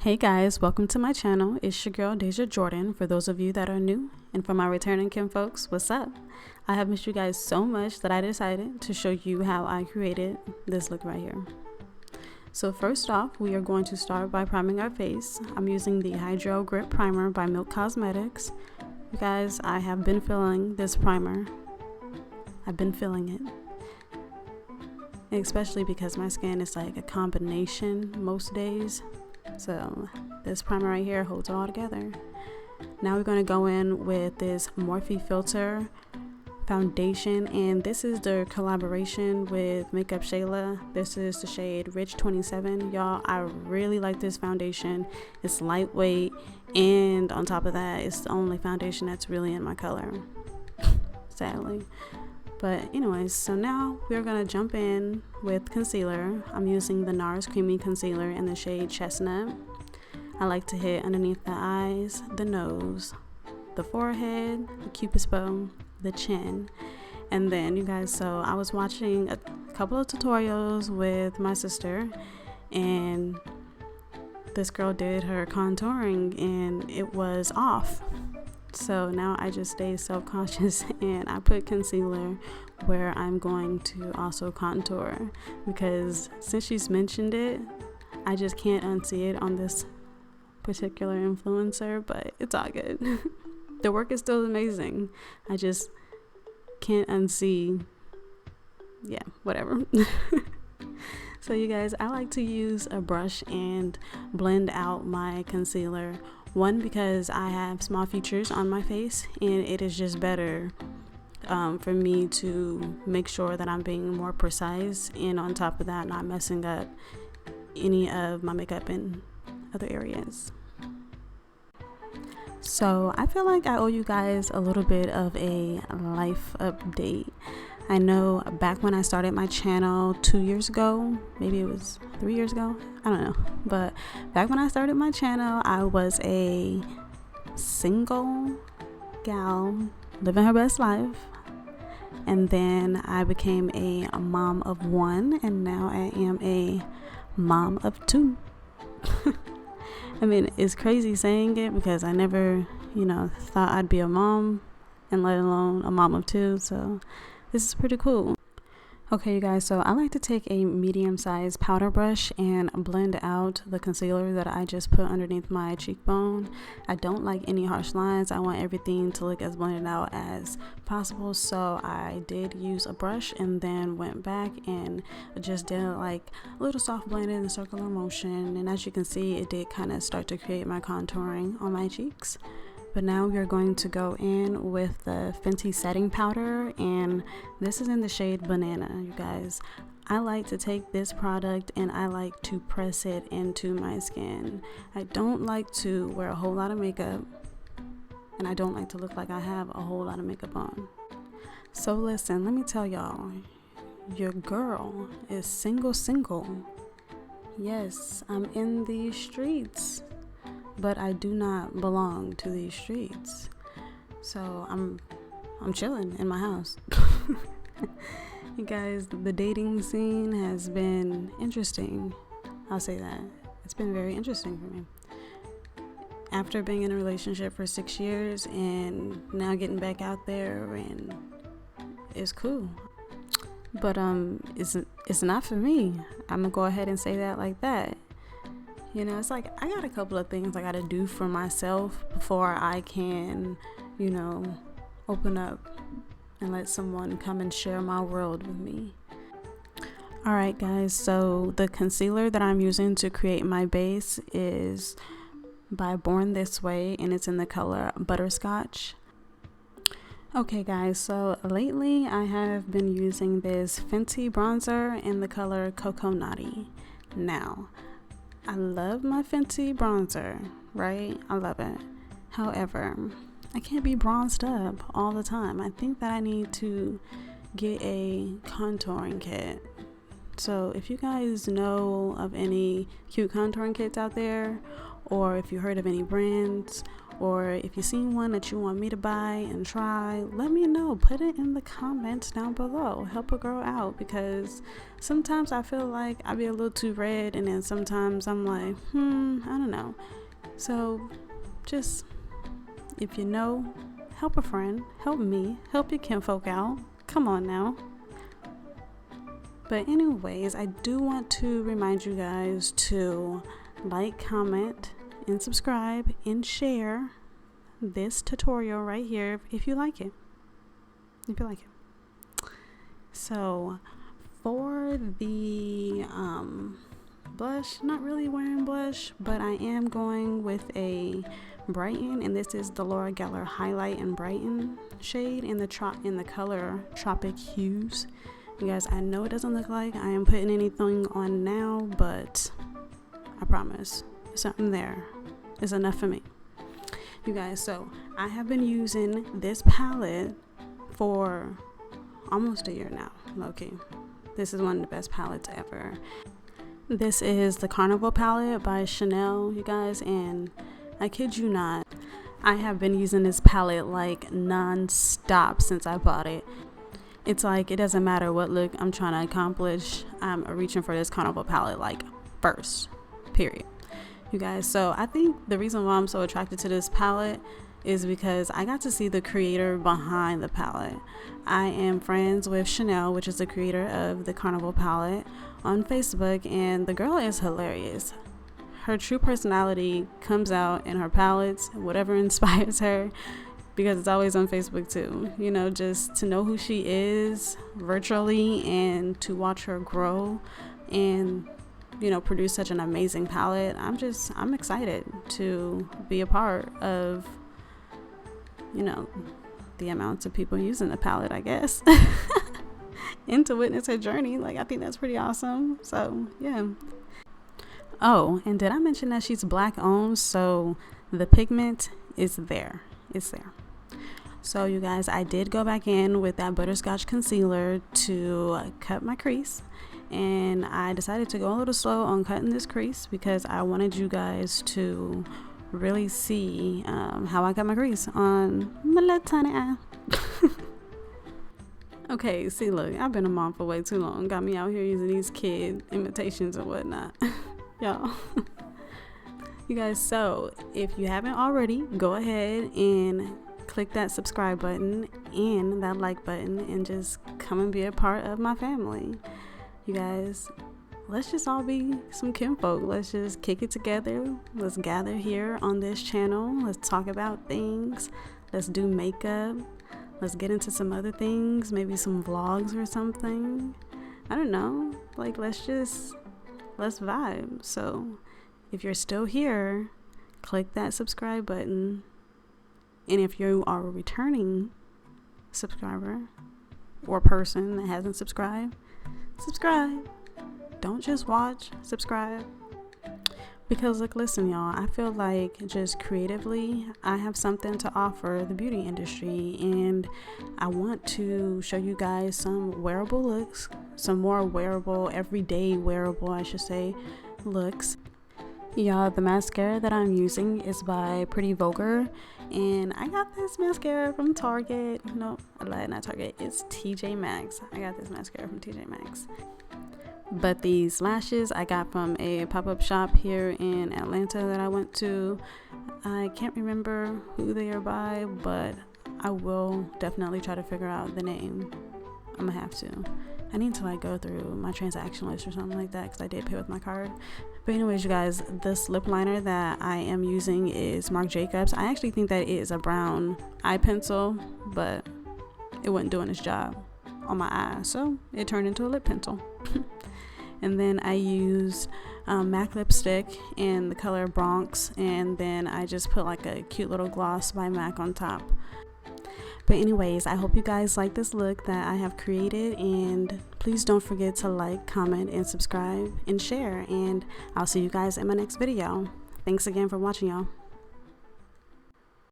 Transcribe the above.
Hey guys, welcome to my channel. It's your girl Deja Jordan for those of you that are new, and for my returning kin folks, what's up? I have missed you guys so much that I decided to show you how I created this look right here. So first off, we are going to start by priming our face. I'm using the Hydro Grip Primer by Milk Cosmetics. You guys, I have been feeling this primer. I've been feeling it. Especially because my skin is like a combination most days. So this primer right here holds it all together. Now we're going to go in with this Morphe Filter foundation, and this is the collaboration with Makeup Shayla. This is the shade Rich 27. Y'all, I really like this foundation. It's lightweight, and on top of that, it's the only foundation that's really in my color, sadly. But anyways, so now we're going to jump in with concealer. I'm using the NARS Creamy Concealer in the shade Chestnut. I like to hit underneath the eyes, the nose, the forehead, the cupid's bow, the chin. And then, you guys, so I was watching a couple of tutorials with my sister, and this girl did her contouring and it was off. So now I just stay self-conscious and I put concealer where I'm going to also contour, because since she's mentioned it, I just can't unsee it on this particular influencer, but it's all good. The work is still amazing. I just can't unsee, yeah, whatever. So you guys, I like to use a brush and blend out my concealer. One, because I have small features on my face, and it is just better for me to make sure that I'm being more precise, and on top of that, not messing up any of my makeup in other areas. So I feel like I owe you guys a little bit of a life update. I know back when I started my channel 2 years ago, maybe it was 3 years ago, I don't know, but back when I started my channel, I was a single gal living her best life, and then I became a mom of one, and now I am a mom of two. I mean, it's crazy saying it because I never, thought I'd be a mom, and let alone a mom of two, so this is pretty cool. Okay, you guys, so I like to take a medium-sized powder brush and blend out the concealer that I just put underneath my cheekbone. I don't like any harsh lines. I want everything to look as blended out as possible, so I did use a brush and then went back and just did like a little soft blend in a circular motion, and as you can see, it did kind of start to create my contouring on my cheeks. But now we are going to go in with the Fenty setting powder, and this is in the shade Banana, you guys. I like to take this product and I like to press it into my skin. I don't like to wear a whole lot of makeup, and I don't like to look like I have a whole lot of makeup on. So listen, let me tell y'all, your girl is single. Yes, I'm in these streets, but I do not belong to these streets. So I'm chilling in my house. You guys, the dating scene has been interesting. I'll say that. It's been very interesting for me. After being in a relationship for 6 years and now getting back out there, and it's cool. But it's not for me. I'm gonna go ahead and say that like that. It's like I got a couple of things I gotta do for myself before I can, open up and let someone come and share my world with me. Alright guys, so the concealer that I'm using to create my base is by Born This Way, and it's in the color Butterscotch. Okay guys, so lately I have been using this Fenty bronzer in the color Coco Naughty. Now, I love my Fenty bronzer, right? I love it. However, I can't be bronzed up all the time. I think that I need to get a contouring kit. So if you guys know of any cute contouring kits out there, or if you heard of any brands, or if you see one that you want me to buy and try, let me know. Put it in the comments down below. Help a girl out, because sometimes I feel like I be a little too red, and then sometimes I'm like, I don't know. So just, if you know, help a friend, help me, help your kinfolk out. Come on now. But anyways, I do want to remind you guys to like, comment, and subscribe and share this tutorial right here if you like it. So for the blush, not really wearing blush, but I am going with a Brighten, and this is the Gellar Highlight and Brighten shade in the color Tropical Hues. You guys, I know it doesn't look like I am putting anything on now, but I promise something there is enough for me, you guys. So I have been using this palette for almost a year now, low-key. This is one of the best palettes ever. This is the Carnival palette by Shanel, you guys, and I kid you not, I have been using this palette like non-stop since I bought it. It's like, it doesn't matter what look I'm trying to accomplish, I'm reaching for this Carnival palette like first, period, you guys. So I think the reason why I'm so attracted to this palette is because I got to see the creator behind the palette. I am friends with Shanel, which is the creator of the Carnival palette, on Facebook, and the girl is hilarious. Her true personality comes out in her palettes, whatever inspires her, because it's always on Facebook too. You know, just to know who she is virtually and to watch her grow and, you know, produce such an amazing palette. I'm excited to be a part of, you know, the amounts of people using the palette, I guess, and to witness her journey. Like, I think that's pretty awesome. So yeah. Oh, and did I mention that she's black owned? So the pigment is there. It's there. So you guys, I did go back in with that Butterscotch concealer to cut my crease, and I decided to go a little slow on cutting this crease because I wanted you guys to really see how I cut my crease on my little tiny eye. Okay, see, look, I've been a mom for way too long. Got me out here using these kid imitations and whatnot. Y'all. You guys, so if you haven't already, go ahead and click that subscribe button and that like button and just come and be a part of my family. You guys, let's just all be some kinfolk. Let's just kick it together. Let's gather here on this channel. Let's talk about things. Let's do makeup. Let's get into some other things, maybe some vlogs or something. I don't know. Like, let's vibe. So if you're still here, click that subscribe button. And if you are a returning subscriber or person that hasn't subscribed, subscribe. Don't just watch, subscribe. Because look, listen, y'all, I feel like just creatively, I have something to offer the beauty industry, and I want to show you guys some wearable looks, some more wearable, everyday wearable, I should say, looks. Y'all, the mascara that I'm using is by Pretty Vulgar, and I got this mascara from Target. No, I lied, not Target, it's TJ Maxx. I got this mascara from TJ Maxx. But these lashes I got from a pop-up shop here in Atlanta that I went to. I can't remember who they are by, but I will definitely try to figure out the name. I'm gonna have to. I need to like go through my transaction list or something like that, because I did pay with my card. But anyways, you guys, this lip liner that I am using is Marc Jacobs. I actually think that it is a brown eye pencil, but it wasn't doing its job on my eye, so it turned into a lip pencil. And then I used MAC lipstick in the color Bronx, and then I just put like a cute little gloss by MAC on top. But anyways, I hope you guys like this look that I have created, and please don't forget to like, comment, and subscribe and share, and I'll see you guys in my next video. Thanks again for watching, y'all.